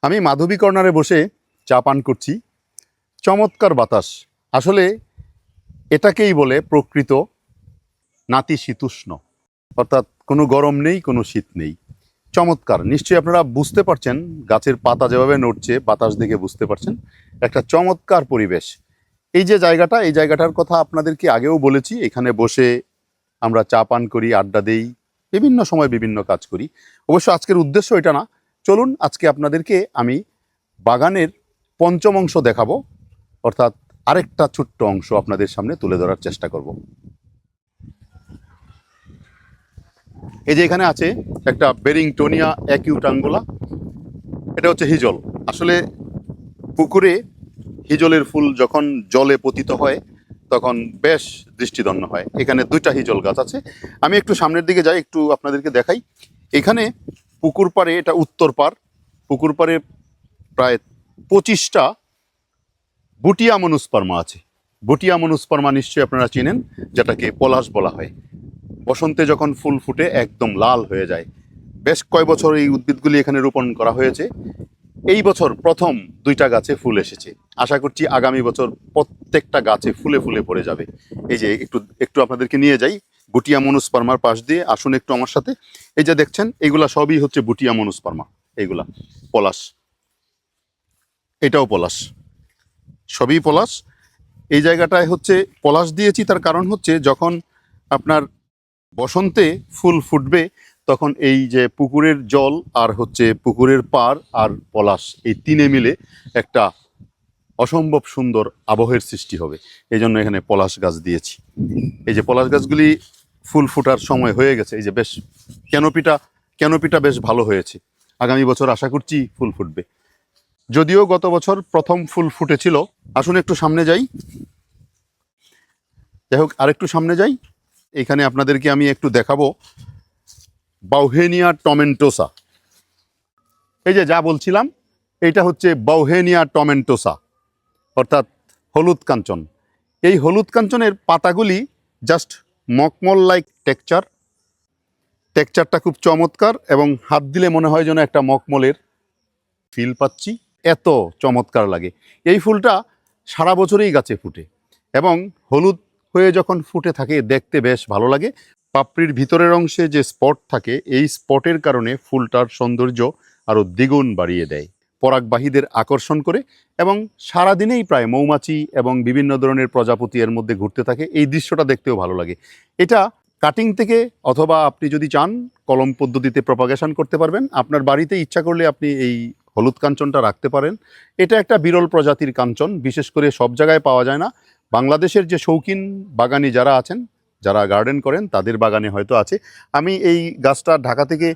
আমি মাধবী কর্নারে বসে চা পান করছি। চমৎকার বাতাস। আসলে এটাকেই বলে প্রকৃত নাতিশীতোষ্ণ, অর্থাৎ কোনো গরম নেই, কোনো শীত নেই। চমৎকার। নিশ্চয়ই আপনারা বুঝতে পারছেন, গাছের পাতা যেভাবে নড়ছে বাতাস দেখে বুঝতে পারছেন একটা চমৎকার পরিবেশ। এই যে জায়গাটা, এই জায়গাটার কথা আপনাদেরকে আগেও বলেছি। এখানে বসে আমরা চা পান করি, আড্ডা দেই, বিভিন্ন সময় বিভিন্ন কাজ করি। অবশ্য আজকের উদ্দেশ্য এটা না। চলুন আজকে আপনাদেরকে আমি বাগানের পঞ্চম অংশ দেখাবো, অর্থাৎ আরেকটা ছোট্ট অংশ আপনাদের সামনে তুলে ধরার চেষ্টা করব। এই যে এখানে আছে একটা বেরিংটোনিয়া অ্যাকিউটাঙ্গুলা। এটা হচ্ছে হিজল। আসলে পুকুরে হিজলের ফুল যখন জলে পতিত হয় তখন বেশ দৃষ্টিদন্য হয়। এখানে দুইটা হিজল গাছ আছে। আমি একটু সামনের দিকে যাই, একটু আপনাদেরকে দেখাই। এখানে পুকুর পাড়ে, এটা উত্তর পাড়, পুকুর পাড়ে প্রায় 25টা বুটিয়া মনুস্পার্মা আছে। বুটিয়া মনুস্পার্মা নিশ্চয়ই আপনারা চিনেন, যেটাকে পলাশ বলা হয়। বসন্তে যখন ফুল ফুটে একদম লাল হয়ে যায়। বেশ কয় বছর এই উদ্ভিদগুলি এখানে রোপণ করা হয়েছে। এই বছর প্রথম 2টা গাছে ফুল এসেছে। আশা করছি আগামী বছর প্রত্যেকটা গাছে ফুলে ফুলে পড়ে যাবে। এই যে একটু একটু আপনাদেরকে নিয়ে যাই বুটিয়া মনুস্পার্মার পাশ দিয়ে, আসুন একটু আমার সাথে। এই যে দেখছেন, এইগুলা সবই হচ্ছে বুটিয়া মনুস্পার্মা। এইগুলা পলাশ, এটাও পলাশ, সবই পলাশ। এই জায়গাটায় হচ্ছে পলাশ দিয়েছি, তার কারণ হচ্ছে যখন আপনার বসন্তে ফুল ফুটবে তখন এই যে পুকুরের জল আর হচ্ছে পুকুরের পাড় আর পলাশ, এই তিনে মিলে একটা অসম্ভব সুন্দর আবহের সৃষ্টি হবে। এই জন্য এখানে পলাশ গাছ দিয়েছি। এই যে পলাশ গাছগুলি ফুল ফোটার সময় হয়ে গেছে। এই যে বেশ ক্যানোপিটা বেশ ভালো হয়েছে। আগামী বছর আশা করছি ফুল ফুটবে। যদিও গত বছর প্রথম ফুল ফুটেছিল। আসুন একটু সামনে যাই। যাই হোক, আরেকটু সামনে যাই। এখানে আপনাদেরকে আমি একটু দেখাবো বাউহেনিয়া টমেন্টোসা। এই যে যা বলছিলাম, এইটা হচ্ছে বাউহেনিয়া টমেন্টোসা, অর্থাৎ হলুদ কাঞ্চন। এই হলুদ কাঞ্চনের পাতাগুলি জাস্ট মকমল লাইক টেক্সচারটা খুব চমৎকার, এবং হাত দিলে মনে হয় যেন একটা মকমলের ফিল পাচ্ছি, এত চমৎকার লাগে। এই ফুলটা সারা বছরই গাছে ফুটে এবং হলুদ হয়ে যখন ফুটে থাকে দেখতে বেশ ভালো লাগে। পাপড়ির ভিতরের অংশে যে স্পট থাকে, এই স্পটের কারণে ফুলটার সৌন্দর্য আরও দ্বিগুণ বাড়িয়ে দেয়, পরাগবাহীদের আকর্ষণ করে, এবং সারাদিনেই প্রায় মৌমাছি এবং বিভিন্ন ধরনের প্রজাপতি এর মধ্যে ঘুরতে থাকে। এই দৃশ্যটা দেখতেও ভালো লাগে। এটা কাটিং থেকে, অথবা আপনি যদি চান কলম পদ্ধতিতে প্রপাগেশন করতে পারবেন। আপনার বাড়িতে ইচ্ছা করলে আপনি এই হলুদ কাঞ্চনটা রাখতে পারেন। এটা একটা বিরল প্রজাতির কাঞ্চন, বিশেষ করে সব জায়গায় পাওয়া যায় না। বাংলাদেশের যে শৌখিন বাগানি যারা আছেন, যারা গার্ডেন করেন, তাদের বাগানে হয়তো আছে। আমি এই গাছটা ঢাকা থেকে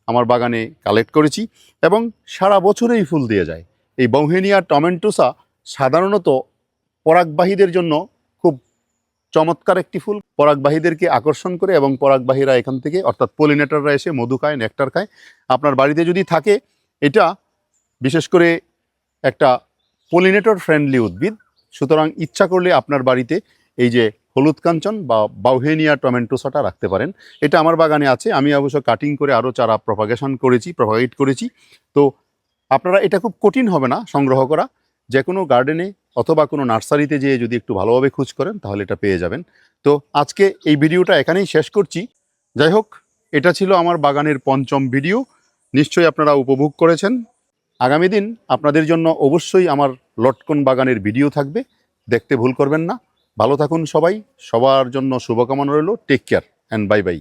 আমার বাগানে কালেক্ট করেছি এবং সারা বছরেই ফুল দিয়ে যায়। এই বাউহেনিয়া টমেন্টোসা সাধারণত পরাগবাহীদের জন্য খুব চমৎকার একটি ফুল। পরাগবাহীদেরকে আকর্ষণ করে এবং পরাগবাহীরা এখান থেকে, অর্থাৎ পলিনেটররা এসে মধু খায়, নেকটার খায়। আপনার বাড়িতে যদি থাকে, এটা বিশেষ করে একটা পলিনেটর ফ্রেন্ডলি উদ্ভিদ। সুতরাং ইচ্ছা করলে আপনার বাড়িতে এই যে হলুদ কাঞ্চন বা বাউহেনিয়া টমেন্টোসাটা রাখতে পারেন। এটা আমার বাগানে আছে। আমি অবশ্য কাটিং করে আরও চারা প্রপাগেট করেছি। তো আপনারা, এটা খুব কঠিন হবে না সংগ্রহ করা। যে কোনো গার্ডেনে অথবা কোনো নার্সারিতে যেয়ে যদি একটু ভালোভাবে খোঁজ করেন তাহলে এটা পেয়ে যাবেন। তো আজকে এই ভিডিওটা এখানেই শেষ করছি। যাই হোক, এটা ছিল আমার বাগানের পঞ্চম ভিডিও। নিশ্চয়ই আপনারা উপভোগ করেছেন। আগামী দিন আপনাদের জন্য অবশ্যই আমার লটকন বাগানের ভিডিও থাকবে, দেখতে ভুল করবেন না। ভালো থাকুন সবাই, সবার জন্য শুভকামনা রইল। Take care and bye by.